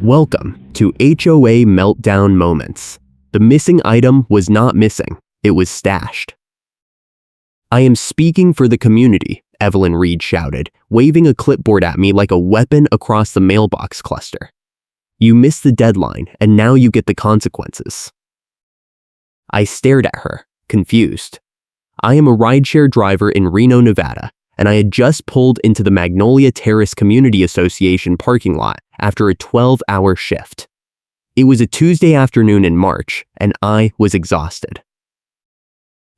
Welcome to HOA Meltdown Moments. The missing item was not missing, it was stashed. I am speaking for the community, Evelyn Reed shouted, waving a clipboard at me like a weapon across the mailbox cluster. You missed the deadline, and now you get the consequences. I stared at her, confused. I am a rideshare driver in Reno, Nevada, and I had just pulled into the Magnolia Terrace Community Association parking lot after a 12-hour shift. It was a Tuesday afternoon in March, and I was exhausted.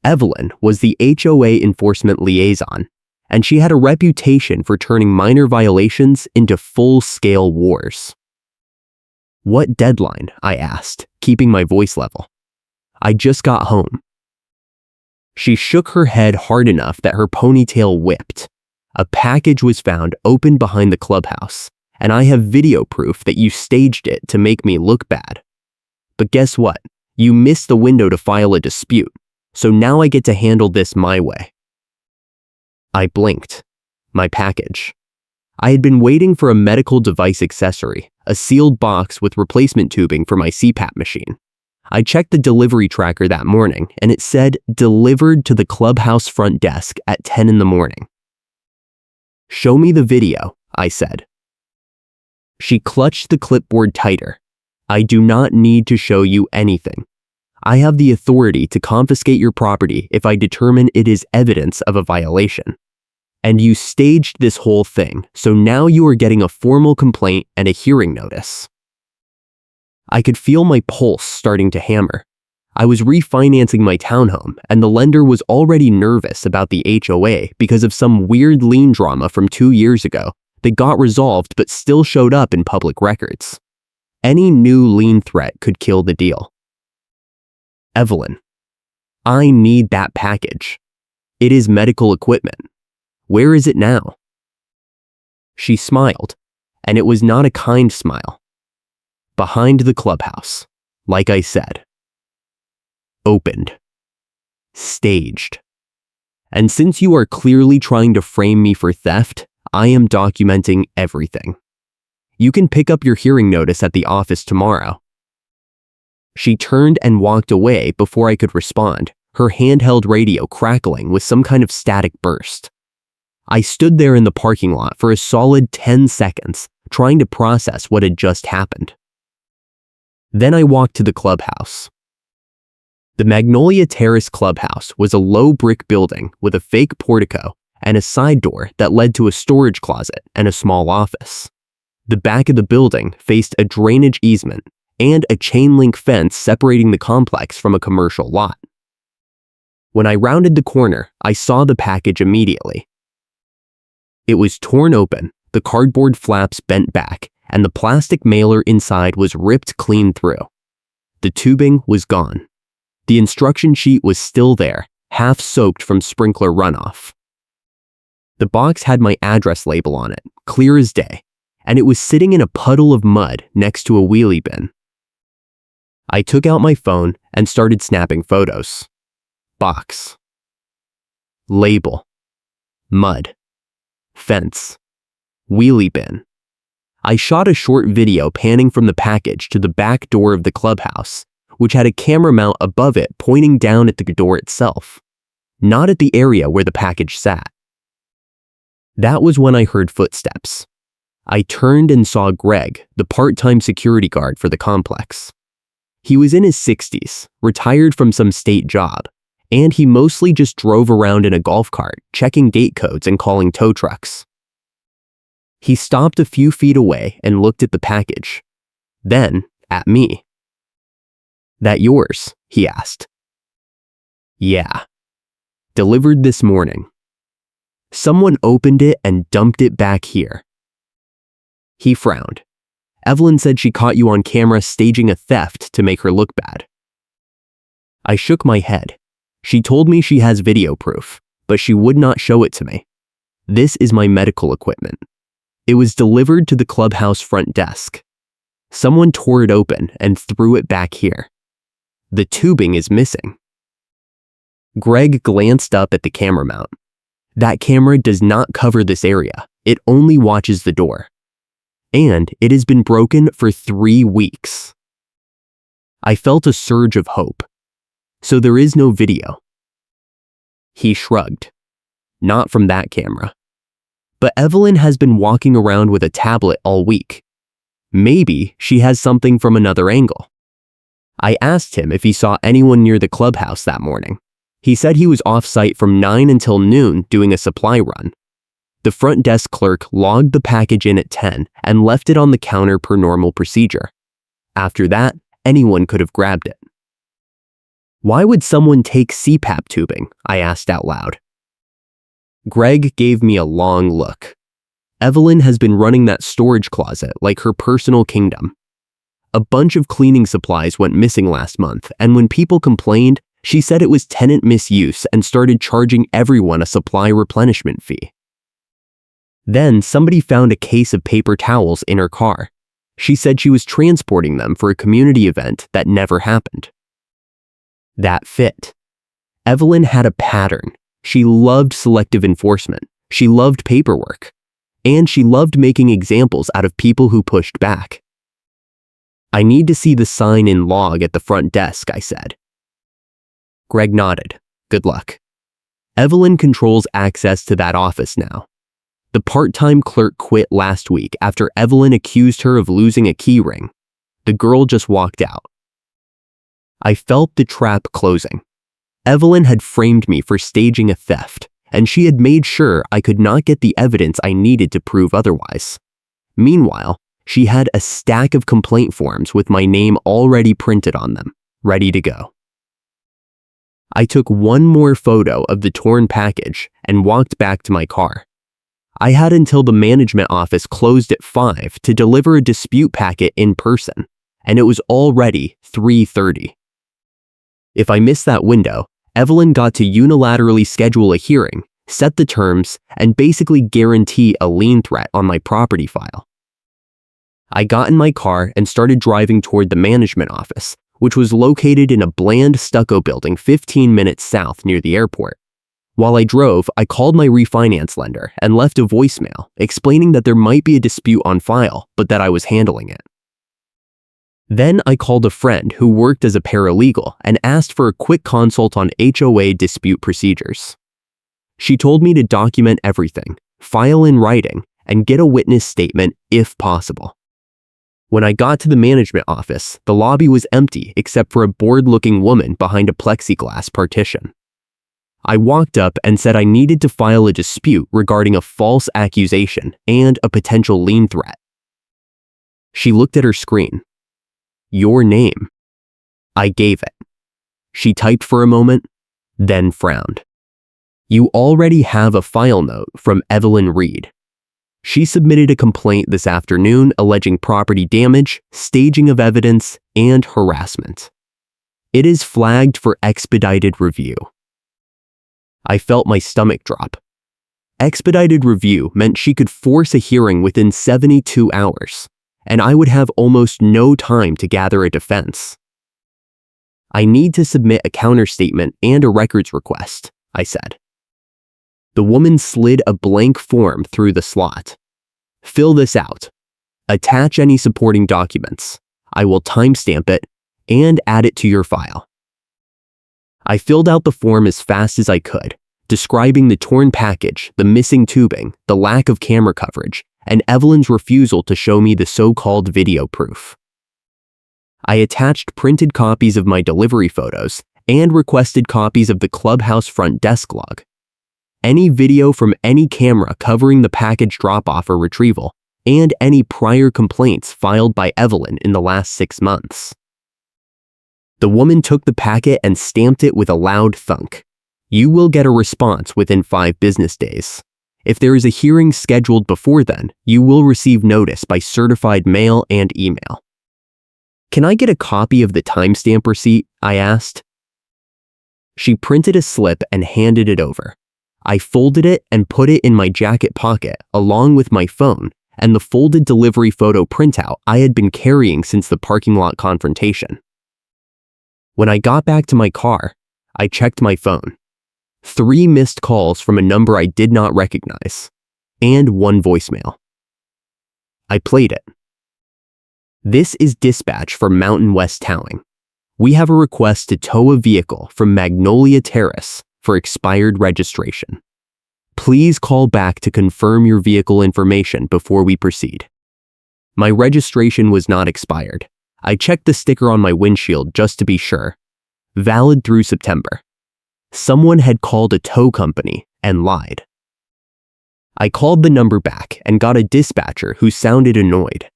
Evelyn was the HOA enforcement liaison, and she had a reputation for turning minor violations into full-scale wars. What deadline? I asked, keeping my voice level. I just got home. She shook her head hard enough that her ponytail whipped. A package was found open behind the clubhouse, and I have video proof that you staged it to make me look bad. But guess what? You missed the window to file a dispute, so now I get to handle this my way. I blinked. My package. I had been waiting for a medical device accessory, a sealed box with replacement tubing for my CPAP machine. I checked the delivery tracker that morning, and it said delivered to the clubhouse front desk at 10 in the morning. Show me the video, I said. She clutched the clipboard tighter. I do not need to show you anything. I have the authority to confiscate your property if I determine it is evidence of a violation. And you staged this whole thing, so now you are getting a formal complaint and a hearing notice. I could feel my pulse starting to hammer. I was refinancing my townhome, and the lender was already nervous about the HOA because of some weird lien drama from 2 years ago that got resolved but still showed up in public records. Any new lien threat could kill the deal. Evelyn, I need that package. It is medical equipment. Where is it now? She smiled, and it was not a kind smile. Behind the clubhouse, like I said. Opened. Staged. And since you are clearly trying to frame me for theft, I am documenting everything. You can pick up your hearing notice at the office tomorrow. She turned and walked away before I could respond, her handheld radio crackling with some kind of static burst. I stood there in the parking lot for a solid 10 seconds, trying to process what had just happened. Then I walked to the clubhouse. The Magnolia Terrace Clubhouse was a low brick building with a fake portico and a side door that led to a storage closet and a small office. The back of the building faced a drainage easement and a chain link fence separating the complex from a commercial lot. When I rounded the corner, I saw the package immediately. It was torn open, the cardboard flaps bent back, and the plastic mailer inside was ripped clean through. The tubing was gone. The instruction sheet was still there, half soaked from sprinkler runoff. The box had my address label on it, clear as day, and it was sitting in a puddle of mud next to a wheelie bin. I took out my phone and started snapping photos. Box. Label. Mud. Fence. Wheelie bin. I shot a short video panning from the package to the back door of the clubhouse, which had a camera mount above it pointing down at the door itself, not at the area where the package sat. That was when I heard footsteps. I turned and saw Greg, the part-time security guard for the complex. He was in his 60s, retired from some state job, and he mostly just drove around in a golf cart, checking gate codes and calling tow trucks. He stopped a few feet away and looked at the package, then at me. That yours? He asked. Yeah. Delivered this morning. Someone opened it and dumped it back here. He frowned. Evelyn said she caught you on camera staging a theft to make her look bad. I shook my head. She told me she has video proof, but she would not show it to me. This is my medical equipment. It was delivered to the clubhouse front desk. Someone tore it open and threw it back here. The tubing is missing. Greg glanced up at the camera mount. That camera does not cover this area. It only watches the door. and it has been broken for 3 weeks. I felt a surge of hope. So there is no video. He shrugged. Not from that camera. But Evelyn has been walking around with a tablet all week. Maybe she has something from another angle. I asked him if he saw anyone near the clubhouse that morning. He said he was off-site from 9 until noon doing a supply run. The front desk clerk logged the package in at 10 and left it on the counter per normal procedure. After that, anyone could have grabbed it. Why would someone take CPAP tubing? I asked out loud. Greg gave me a long look. Evelyn has been running that storage closet like her personal kingdom. A bunch of cleaning supplies went missing last month, and when people complained, she said it was tenant misuse and started charging everyone a supply replenishment fee. Then somebody found a case of paper towels in her car. She said she was transporting them for a community event that never happened. That fit. Evelyn had a pattern. She loved selective enforcement. She loved paperwork. And she loved making examples out of people who pushed back. I need to see the sign-in log at the front desk, I said. Greg nodded. Good luck. Evelyn controls access to that office now. The part-time clerk quit last week after Evelyn accused her of losing a key ring. The girl just walked out. I felt the trap closing. Evelyn had framed me for staging a theft, and she had made sure I could not get the evidence I needed to prove otherwise. Meanwhile, she had a stack of complaint forms with my name already printed on them, ready to go. I took one more photo of the torn package and walked back to my car. I had until the management office closed at 5 to deliver a dispute packet in person, and it was already 3:30. If I missed that window, Evelyn got to unilaterally schedule a hearing, set the terms, and basically guarantee a lien threat on my property file. I got in my car and started driving toward the management office, which was located in a bland stucco building 15 minutes south near the airport. While I drove, I called my refinance lender and left a voicemail explaining that there might be a dispute on file, but that I was handling it. Then I called a friend who worked as a paralegal and asked for a quick consult on HOA dispute procedures. She told me to document everything, file in writing, and get a witness statement if possible. When I got to the management office, the lobby was empty except for a bored-looking woman behind a plexiglass partition. I walked up and said I needed to file a dispute regarding a false accusation and a potential lien threat. She looked at her screen. Your name. I gave it. She typed for a moment, then frowned. You already have a file note from Evelyn Reed. She submitted a complaint this afternoon alleging property damage, staging of evidence, and harassment. It is flagged for expedited review. I felt my stomach drop. Expedited review meant she could force a hearing within 72 hours, and I would have almost no time to gather a defense. I need to submit a counterstatement and a records request, I said. The woman slid a blank form through the slot. Fill this out. Attach any supporting documents. I will timestamp it and add it to your file. I filled out the form as fast as I could, describing the torn package, the missing tubing, the lack of camera coverage, and Evelyn's refusal to show me the so-called video proof. I attached printed copies of my delivery photos and requested copies of the Clubhouse front desk log. Any video from any camera covering the package drop-off or retrieval, and any prior complaints filed by Evelyn in the last 6 months. The woman took the packet and stamped it with a loud thunk. You will get a response within 5 business days. If there is a hearing scheduled before then, you will receive notice by certified mail and email. Can I get a copy of the timestamp receipt? I asked. She printed a slip and handed it over. I folded it and put it in my jacket pocket along with my phone and the folded delivery photo printout I had been carrying since the parking lot confrontation. When I got back to my car, I checked my phone. 3 missed calls from a number I did not recognize, and 1 voicemail. I played it. This is dispatch from Mountain West Towing. We have a request to tow a vehicle from Magnolia Terrace for expired registration. Please call back to confirm your vehicle information before we proceed. My registration was not expired. I checked the sticker on my windshield just to be sure. Valid through September. Someone had called a tow company and lied. I called the number back and got a dispatcher who sounded annoyed.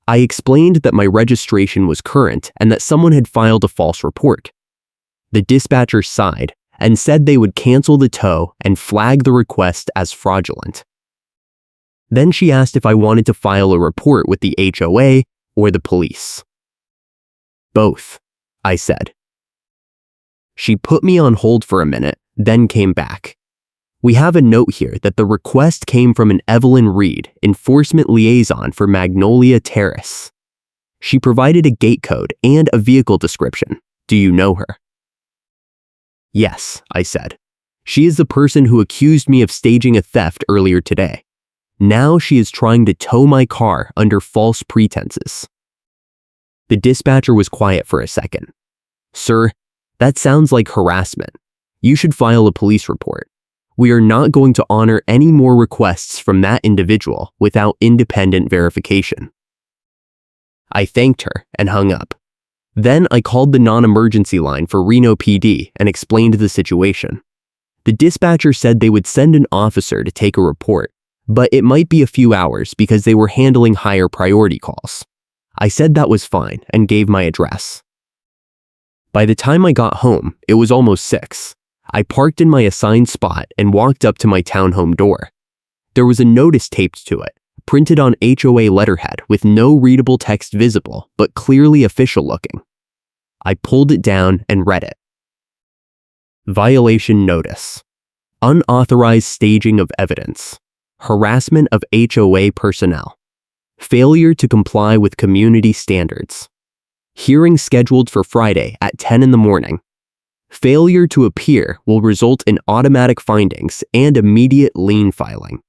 I explained that my registration was current and that someone had filed a false report. The dispatcher sighed and said they would cancel the tow and flag the request as fraudulent. Then she asked if I wanted to file a report with the HOA or the police. Both, I said. She put me on hold for a minute, then came back. We have a note here that the request came from an Evelyn Reed, enforcement liaison for Magnolia Terrace. She provided a gate code and a vehicle description. Do you know her? Yes, I said. She is the person who accused me of staging a theft earlier today. Now she is trying to tow my car under false pretenses. The dispatcher was quiet for a second. Sir, that sounds like harassment. You should file a police report. We are not going to honor any more requests from that individual without independent verification. I thanked her and hung up. Then I called the non-emergency line for Reno PD and explained the situation. The dispatcher said they would send an officer to take a report, but it might be a few hours because they were handling higher priority calls. I said that was fine and gave my address. By the time I got home, it was almost 6. I parked in my assigned spot and walked up to my townhome door. There was a notice taped to it, printed on HOA letterhead with no readable text visible, but clearly official looking. I pulled it down and read it. Violation notice. Unauthorized staging of evidence. Harassment of HOA personnel. Failure to comply with community standards. Hearing scheduled for Friday at 10 in the morning. Failure to appear will result in automatic findings and immediate lien filing.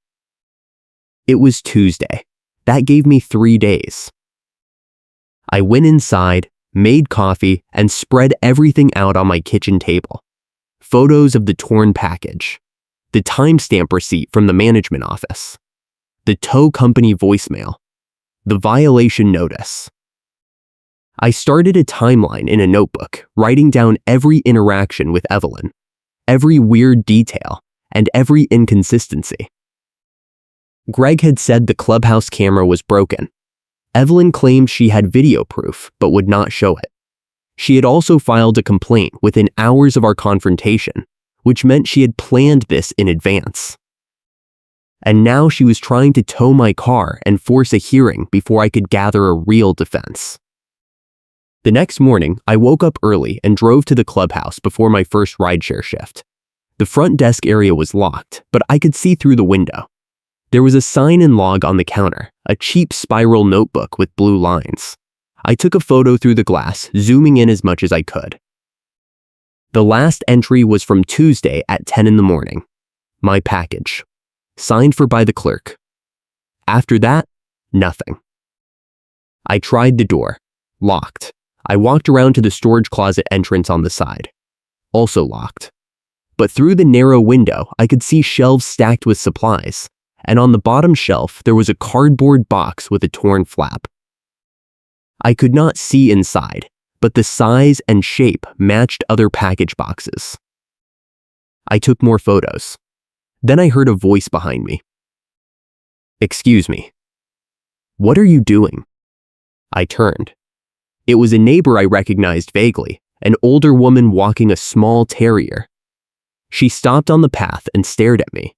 It was Tuesday. That gave me 3 days. I went inside, made coffee, and spread everything out on my kitchen table. Photos of the torn package, the timestamp receipt from the management office, the tow company voicemail, the violation notice. I started a timeline in a notebook, writing down every interaction with Evelyn, every weird detail, and every inconsistency. Greg had said the Clubhouse camera was broken. Evelyn claimed she had video proof, but would not show it. She had also filed a complaint within hours of our confrontation, which meant she had planned this in advance. And now she was trying to tow my car and force a hearing before I could gather a real defense. The next morning, I woke up early and drove to the Clubhouse before my first rideshare shift. The front desk area was locked, but I could see through the window. There was a sign and log on the counter, a cheap spiral notebook with blue lines. I took a photo through the glass, zooming in as much as I could. The last entry was from Tuesday at 10 in the morning. My package. Signed for by the clerk. After that, nothing. I tried the door. Locked. I walked around to the storage closet entrance on the side. Also locked. But through the narrow window, I could see shelves stacked with supplies, and on the bottom shelf, there was a cardboard box with a torn flap. I could not see inside, but the size and shape matched other package boxes. I took more photos. Then I heard a voice behind me. "Excuse me. What are you doing?" I turned. It was a neighbor I recognized vaguely, an older woman walking a small terrier. She stopped on the path and stared at me.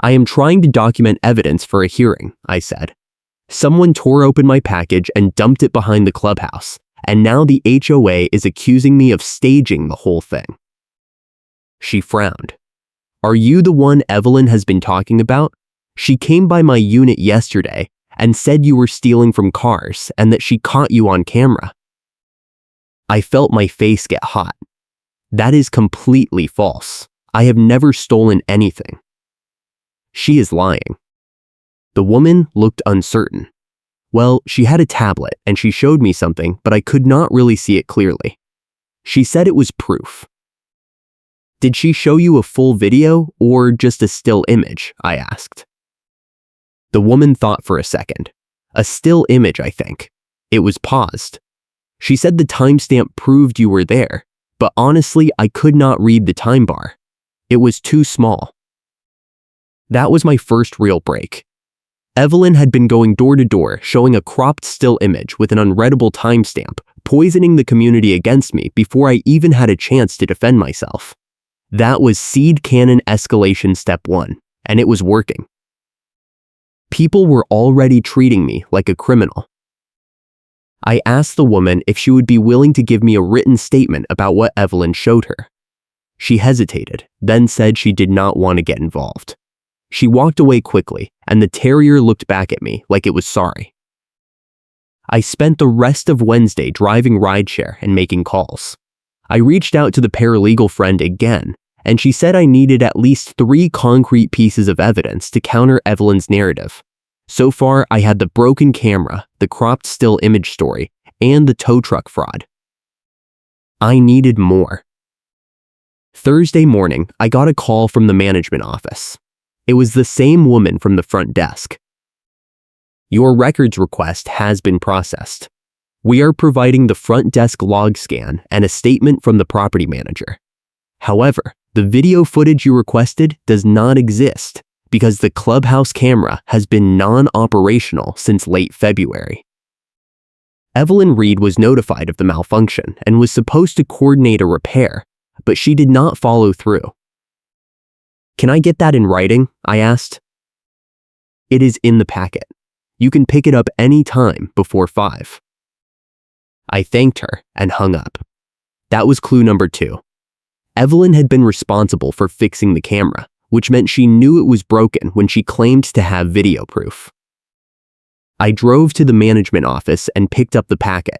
"I am trying to document evidence for a hearing," I said. "Someone tore open my package and dumped it behind the Clubhouse, and now the HOA is accusing me of staging the whole thing." She frowned. "Are you the one Evelyn has been talking about? She came by my unit yesterday and said you were stealing from cars and that she caught you on camera." I felt my face get hot. That is completely false. I have never stolen anything. She is lying. The woman looked uncertain. Well, she had a tablet and she showed me something, but I could not really see it clearly. She said it was proof. Did she show you a full video or just a still image? I asked. The woman thought for a second. A still image, I think. It was paused. She said the timestamp proved you were there, but honestly, I could not read the time bar. It was too small. That was my first real break. Evelyn had been going door to door showing a cropped still image with an unreadable timestamp, poisoning the community against me before I even had a chance to defend myself. That was seed cannon escalation step 1, and it was working. People were already treating me like a criminal. I asked the woman if she would be willing to give me a written statement about what Evelyn showed her. She hesitated, then said she did not want to get involved. She walked away quickly, and the terrier looked back at me like it was sorry. I spent the rest of Wednesday driving rideshare and making calls. I reached out to the paralegal friend again, and she said I needed at least 3 concrete pieces of evidence to counter Evelyn's narrative. So far, I had the broken camera, the cropped still image story, and the tow truck fraud. I needed more. Thursday morning, I got a call from the management office. It was the same woman from the front desk. Your records request has been processed. We are providing the front desk log scan and a statement from the property manager. However, the video footage you requested does not exist because the Clubhouse camera has been non-operational since late February. Evelyn Reed was notified of the malfunction and was supposed to coordinate a repair, but she did not follow through. Can I get that in writing? I asked. It is in the packet. You can pick it up any time before 5. I thanked her and hung up. That was clue number 2. Evelyn had been responsible for fixing the camera, which meant she knew it was broken when she claimed to have video proof. I drove to the management office and picked up the packet.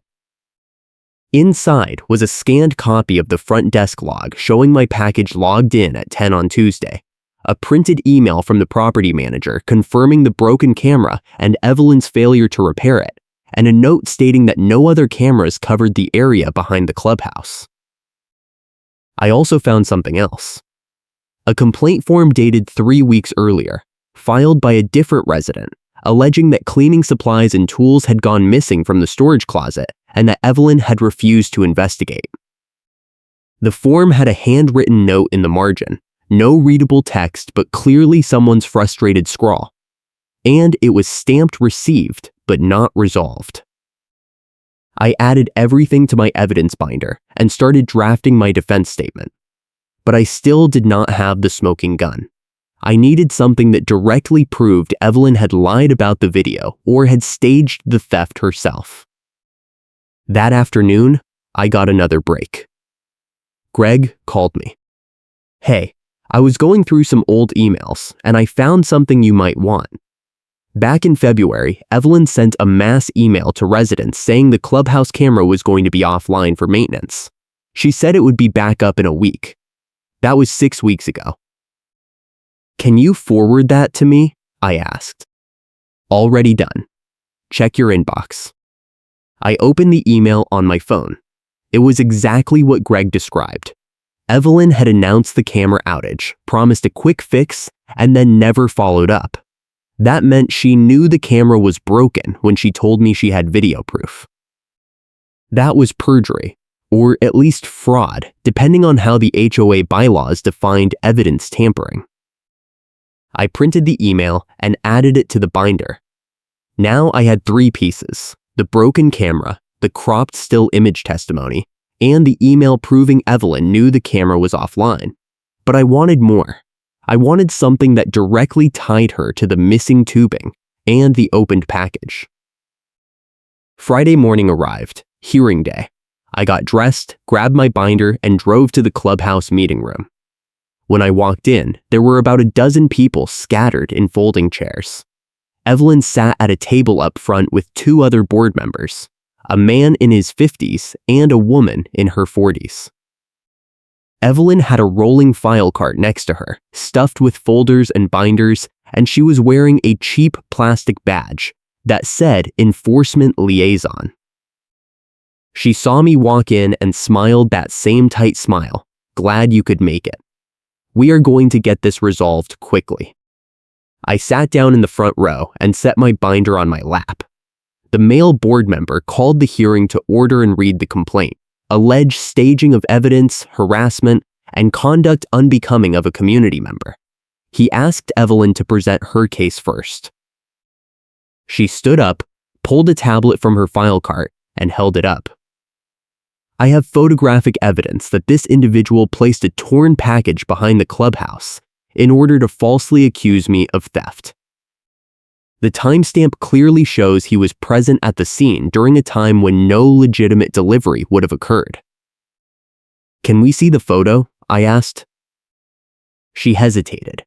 Inside was a scanned copy of the front desk log showing my package logged in at 10 on Tuesday, a printed email from the property manager confirming the broken camera and Evelyn's failure to repair it, and a note stating that no other cameras covered the area behind the clubhouse. I also found something else. A complaint form dated 3 weeks earlier, filed by a different resident, alleging that cleaning supplies and tools had gone missing from the storage closet and that Evelyn had refused to investigate. The form had a handwritten note in the margin, no readable text but clearly someone's frustrated scrawl, and it was stamped received but not resolved. I added everything to my evidence binder and started drafting my defense statement. But I still did not have the smoking gun. I needed something that directly proved Evelyn had lied about the video or had staged the theft herself. That afternoon, I got another break. Greg called me. Hey, I was going through some old emails and I found something you might want. Back in February, Evelyn sent a mass email to residents saying the clubhouse camera was going to be offline for maintenance. She said it would be back up in a week. That was 6 weeks ago. Can you forward that to me? I asked. Already done. Check your inbox. I opened the email on my phone. It was exactly what Greg described. Evelyn had announced the camera outage, promised a quick fix, and then never followed up. That meant she knew the camera was broken when she told me she had video proof. That was perjury, or at least fraud, depending on how the HOA bylaws defined evidence tampering. I printed the email and added it to the binder. Now I had 3 pieces: the broken camera, the cropped still image testimony, and the email proving Evelyn knew the camera was offline. But I wanted more. I wanted something that directly tied her to the missing tubing and the opened package. Friday morning arrived, hearing day. I got dressed, grabbed my binder, and drove to the clubhouse meeting room. When I walked in, there were about a dozen people scattered in folding chairs. Evelyn sat at a table up front with 2 other board members, a man in his 50s and a woman in her 40s. Evelyn had a rolling file cart next to her, stuffed with folders and binders, and she was wearing a cheap plastic badge that said Enforcement Liaison. She saw me walk in and smiled that same tight smile. Glad you could make it. We are going to get this resolved quickly. I sat down in the front row and set my binder on my lap. The male board member called the hearing to order and read the complaint. Alleged staging of evidence, harassment, and conduct unbecoming of a community member. He asked Evelyn to present her case first. She stood up, pulled a tablet from her file cart, and held it up. I have photographic evidence that this individual placed a torn package behind the clubhouse in order to falsely accuse me of theft. The timestamp clearly shows he was present at the scene during a time when no legitimate delivery would have occurred. Can we see the photo? I asked. She hesitated.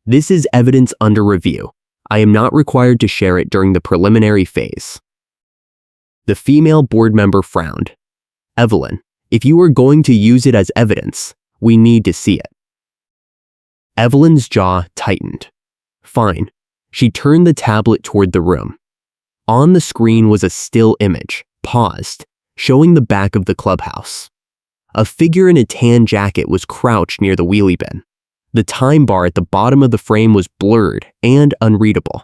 This is evidence under review. I am not required to share it during the preliminary phase. The female board member frowned. Evelyn, if you are going to use it as evidence, we need to see it. Evelyn's jaw tightened. Fine. She turned the tablet toward the room. On the screen was a still image, paused, showing the back of the clubhouse. A figure in a tan jacket was crouched near the wheelie bin. The time bar at the bottom of the frame was blurred and unreadable.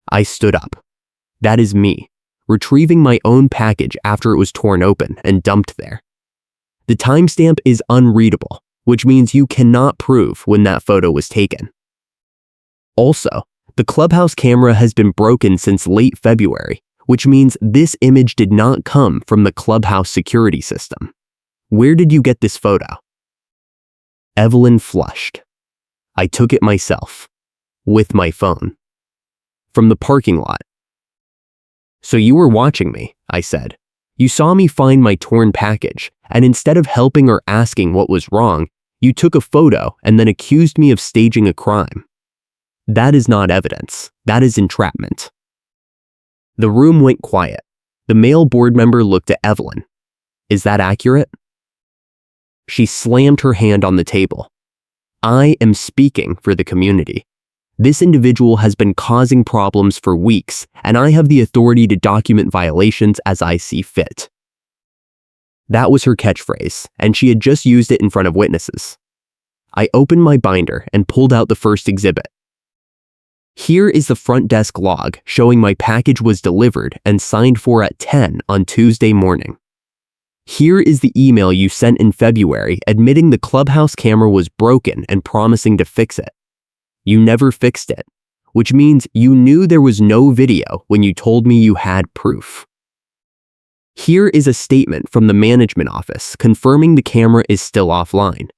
I stood up. That is me, retrieving my own package after it was torn open and dumped there. The timestamp is unreadable, which means you cannot prove when that photo was taken. Also, the clubhouse camera has been broken since late February, which means this image did not come from the clubhouse security system. Where did you get this photo? Evelyn flushed. I took it myself, with my phone, from the parking lot. So you were watching me, I said. You saw me find my torn package, and instead of helping or asking what was wrong, you took a photo and then accused me of staging a crime. That is not evidence. That is entrapment. The room went quiet. The male board member looked at Evelyn. Is that accurate? She slammed her hand on the table. I am speaking for the community. This individual has been causing problems for weeks, and I have the authority to document violations as I see fit. That was her catchphrase, and she had just used it in front of witnesses. I opened my binder and pulled out the first exhibit. Here is the front desk log showing my package was delivered and signed for at 10 on Tuesday morning. Here is the email you sent in February admitting the clubhouse camera was broken and promising to fix it. You never fixed it, which means you knew there was no video when you told me you had proof. Here is a statement from the management office confirming the camera is still offline.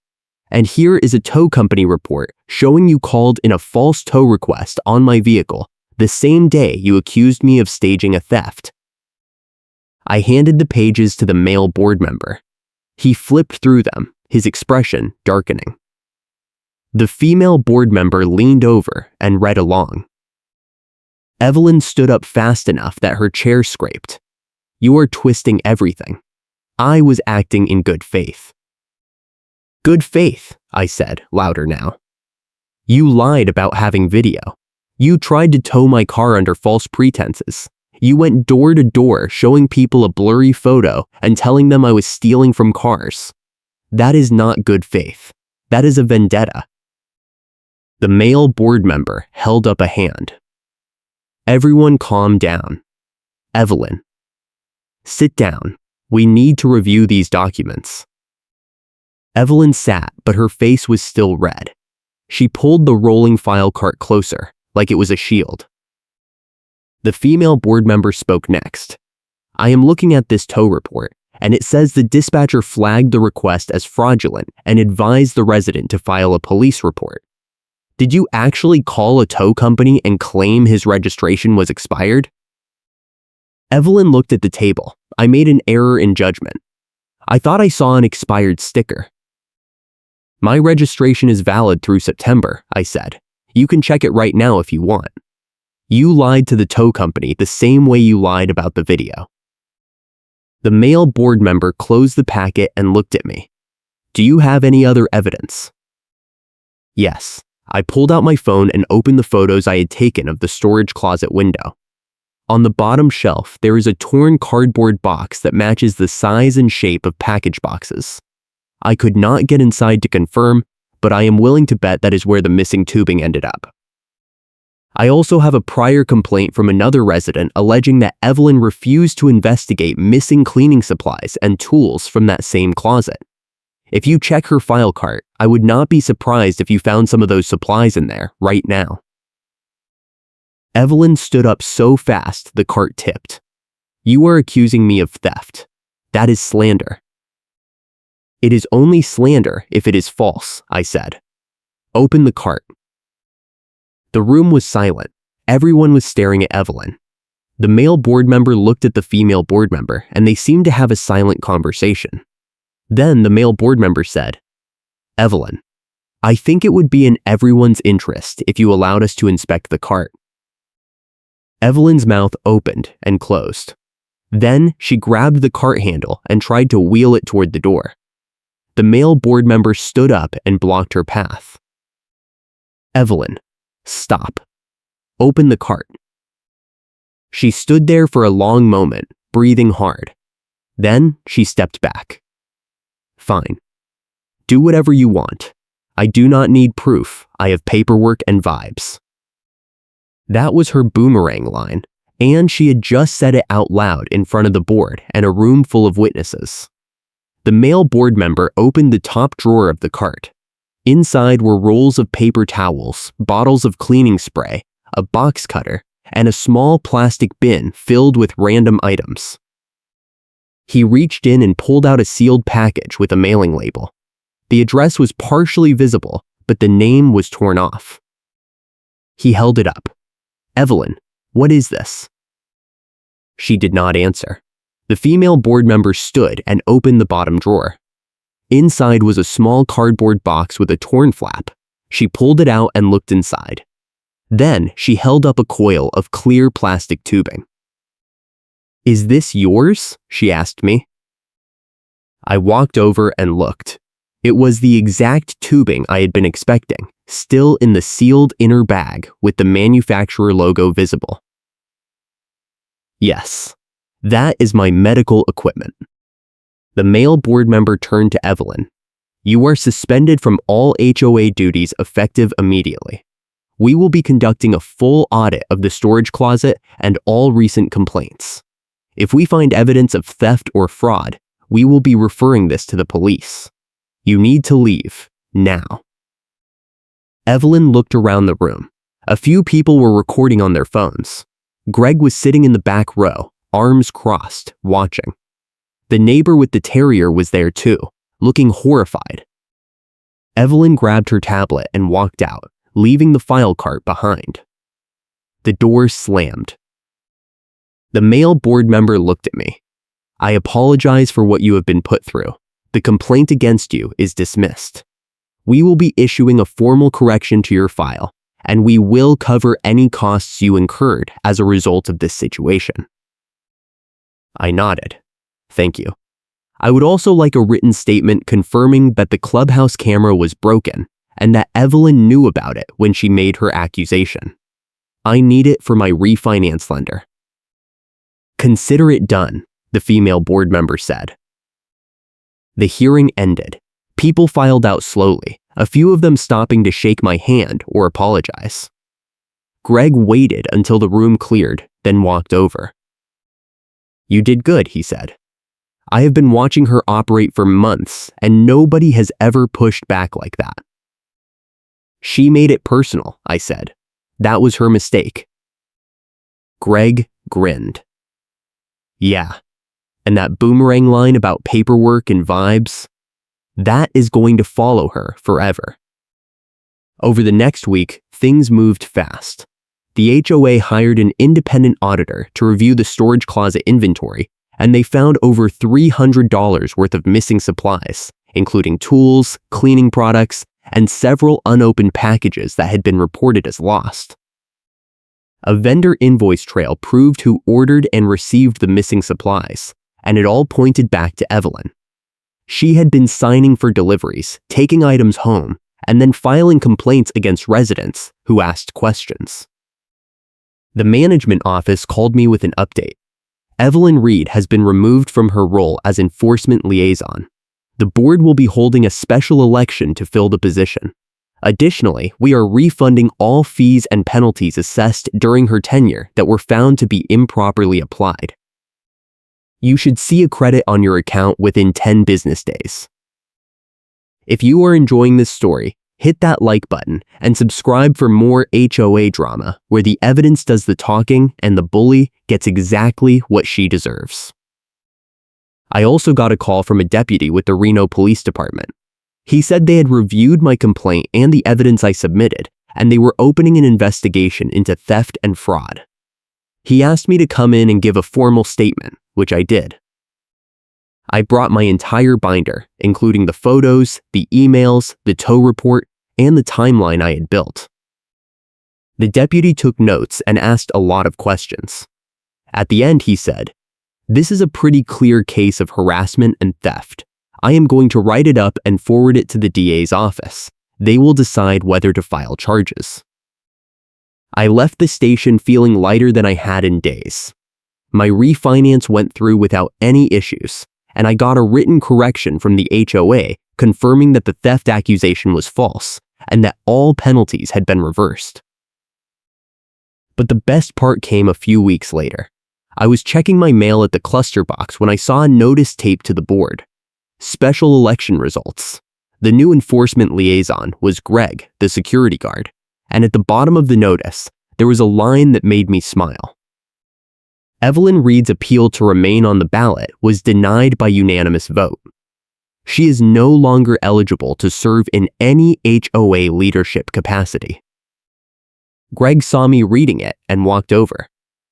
And here is a tow company report showing you called in a false tow request on my vehicle the same day you accused me of staging a theft. I handed the pages to the male board member. He flipped through them, his expression darkening. The female board member leaned over and read along. Evelyn stood up fast enough that her chair scraped. You are twisting everything. I was acting in good faith. Good faith, I said, louder now. You lied about having video. You tried to tow my car under false pretenses. You went door to door showing people a blurry photo and telling them I was stealing from cars. That is not good faith. That is a vendetta. The male board member held up a hand. Everyone calm down. Evelyn. Sit down. We need to review these documents. Evelyn sat, but her face was still red. She pulled the rolling file cart closer, like it was a shield. The female board member spoke next. I am looking at this tow report, and it says the dispatcher flagged the request as fraudulent and advised the resident to file a police report. Did you actually call a tow company and claim his registration was expired? Evelyn looked at the table. I made an error in judgment. I thought I saw an expired sticker. My registration is valid through September, I said. You can check it right now if you want. You lied to the tow company the same way you lied about the video. The male board member closed the packet and looked at me. Do you have any other evidence? Yes, I pulled out my phone and opened the photos I had taken of the storage closet window. On the bottom shelf, there is a torn cardboard box that matches the size and shape of package boxes. I could not get inside to confirm, but I am willing to bet that is where the missing tubing ended up. I also have a prior complaint from another resident alleging that Evelyn refused to investigate missing cleaning supplies and tools from that same closet. If you check her file cart, I would not be surprised if you found some of those supplies in there right now. Evelyn stood up so fast the cart tipped. You are accusing me of theft. That is slander. It is only slander if it is false, I said. Open the cart. The room was silent. Everyone was staring at Evelyn. The male board member looked at the female board member and they seemed to have a silent conversation. Then the male board member said, Evelyn, I think it would be in everyone's interest if you allowed us to inspect the cart. Evelyn's mouth opened and closed. Then she grabbed the cart handle and tried to wheel it toward the door. The male board member stood up and blocked her path. Evelyn, stop. Open the cart. She stood there for a long moment, breathing hard. Then she stepped back. Fine. Do whatever you want. I do not need proof. I have paperwork and vibes. That was her boomerang line, and she had just said it out loud in front of the board and a room full of witnesses. The male board member opened the top drawer of the cart. Inside were rolls of paper towels, bottles of cleaning spray, a box cutter, and a small plastic bin filled with random items. He reached in and pulled out a sealed package with a mailing label. The address was partially visible, but the name was torn off. He held it up. Evelyn, what is this? She did not answer. The female board member stood and opened the bottom drawer. Inside was a small cardboard box with a torn flap. She pulled it out and looked inside. Then she held up a coil of clear plastic tubing. Is this yours? She asked me. I walked over and looked. It was the exact tubing I had been expecting, still in the sealed inner bag with the manufacturer logo visible. Yes, that is my medical equipment. The male board member turned to Evelyn. You are suspended from all HOA duties effective immediately. We will be conducting a full audit of the storage closet and all recent complaints. If we find evidence of theft or fraud, we will be referring this to the police. You need to leave, now. Evelyn looked around the room. A few people were recording on their phones. Greg was sitting in the back row, arms crossed, watching. The neighbor with the terrier was there too, looking horrified. Evelyn grabbed her tablet and walked out, leaving the file cart behind. The door slammed. The male board member looked at me. I apologize for what you have been put through. The complaint against you is dismissed. We will be issuing a formal correction to your file, and we will cover any costs you incurred as a result of this situation. I nodded. Thank you. I would also like a written statement confirming that the Clubhouse camera was broken and that Evelyn knew about it when she made her accusation. I need it for my refinance lender. Consider it done, the female board member said. The hearing ended. People filed out slowly, a few of them stopping to shake my hand or apologize. Greg waited until the room cleared, then walked over. You did good, he said. I have been watching her operate for months, and nobody has ever pushed back like that. She made it personal, I said. That was her mistake. Greg grinned. Yeah. And that boomerang line about paperwork and vibes, that is going to follow her forever. Over the next week, things moved fast. The HOA hired an independent auditor to review the storage closet inventory, and they found over $300 worth of missing supplies, including tools, cleaning products, and several unopened packages that had been reported as lost. A vendor invoice trail proved who ordered and received the missing supplies, and it all pointed back to Evelyn. She had been signing for deliveries, taking items home, and then filing complaints against residents who asked questions. The management office called me with an update. Evelyn Reed has been removed from her role as enforcement liaison. The board will be holding a special election to fill the position. Additionally, we are refunding all fees and penalties assessed during her tenure that were found to be improperly applied. You should see a credit on your account within 10 business days. If you are enjoying this story, hit that like button and subscribe for more HOA drama where the evidence does the talking and the bully gets exactly what she deserves. I also got a call from a deputy with the Reno Police Department. He said they had reviewed my complaint and the evidence I submitted, and they were opening an investigation into theft and fraud. He asked me to come in and give a formal statement, which I did. I brought my entire binder, including the photos, the emails, the tow report, and the timeline I had built. The deputy took notes and asked a lot of questions. At the end, he said, "This is a pretty clear case of harassment and theft. I am going to write it up and forward it to the DA's office. They will decide whether to file charges." I left the station feeling lighter than I had in days. My refinance went through without any issues, and I got a written correction from the HOA confirming that the theft accusation was false and that all penalties had been reversed. But the best part came a few weeks later. I was checking my mail at the cluster box when I saw a notice taped to the board. Special election results. The new enforcement liaison was Greg, the security guard, and at the bottom of the notice, there was a line that made me smile. Evelyn Reed's appeal to remain on the ballot was denied by unanimous vote. She is no longer eligible to serve in any HOA leadership capacity. Greg saw me reading it and walked over.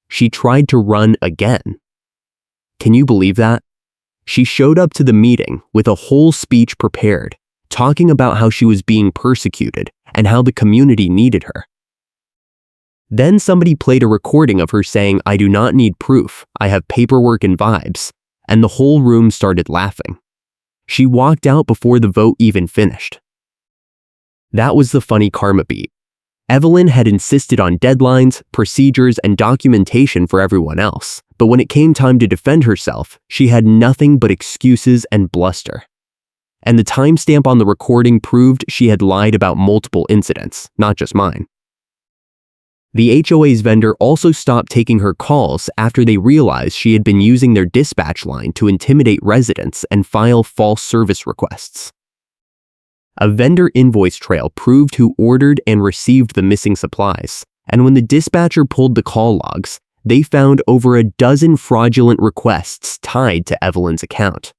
She tried to run again. Can you believe that? She showed up to the meeting with a whole speech prepared, talking about how she was being persecuted and how the community needed her. Then somebody played a recording of her saying, "I do not need proof, I have paperwork and vibes," and the whole room started laughing. She walked out before the vote even finished. That was the funny karma beat. Evelyn had insisted on deadlines, procedures, and documentation for everyone else, but when it came time to defend herself, she had nothing but excuses and bluster. And the timestamp on the recording proved she had lied about multiple incidents, not just mine. The HOA's vendor also stopped taking her calls after they realized she had been using their dispatch line to intimidate residents and file false service requests. A vendor invoice trail proved who ordered and received the missing supplies, and when the dispatcher pulled the call logs, they found over a dozen fraudulent requests tied to Evelyn's account.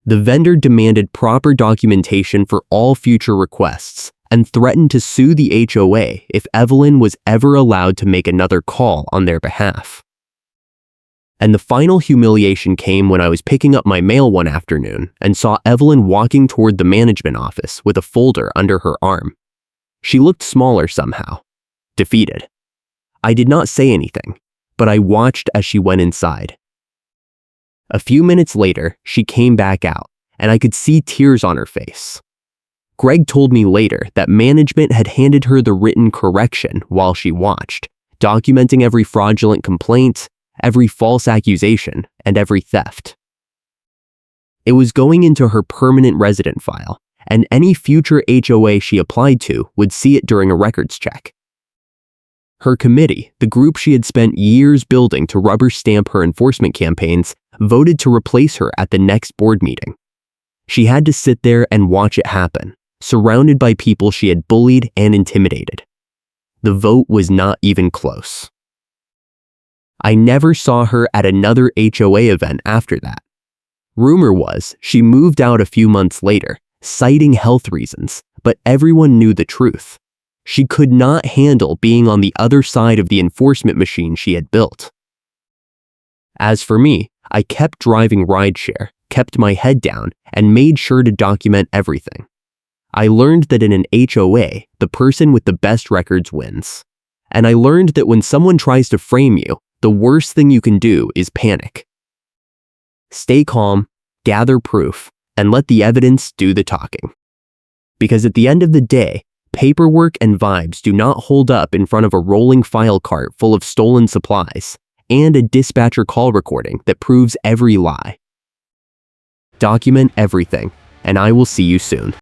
The vendor demanded proper documentation for all future requests and threatened to sue the HOA if Evelyn was ever allowed to make another call on their behalf. And the final humiliation came when I was picking up my mail one afternoon and saw Evelyn walking toward the management office with a folder under her arm. She looked smaller somehow, defeated. I did not say anything, but I watched as she went inside. A few minutes later, she came back out, and I could see tears on her face. Greg told me later that management had handed her the written correction while she watched, documenting every fraudulent complaint, every false accusation, and every theft. It was going into her permanent resident file, and any future HOA she applied to would see it during a records check. Her committee, the group she had spent years building to rubber stamp her enforcement campaigns, voted to replace her at the next board meeting. She had to sit there and watch it happen, surrounded by people she had bullied and intimidated. The vote was not even close. I never saw her at another HOA event after that. Rumor was she moved out a few months later, citing health reasons, but everyone knew the truth. She could not handle being on the other side of the enforcement machine she had built. As for me, I kept driving rideshare, kept my head down, and made sure to document everything. I learned that in an HOA, the person with the best records wins. And I learned that when someone tries to frame you, the worst thing you can do is panic. Stay calm, gather proof, and let the evidence do the talking. Because at the end of the day, paperwork and vibes do not hold up in front of a rolling file cart full of stolen supplies and a dispatcher call recording that proves every lie. Document everything, and I will see you soon.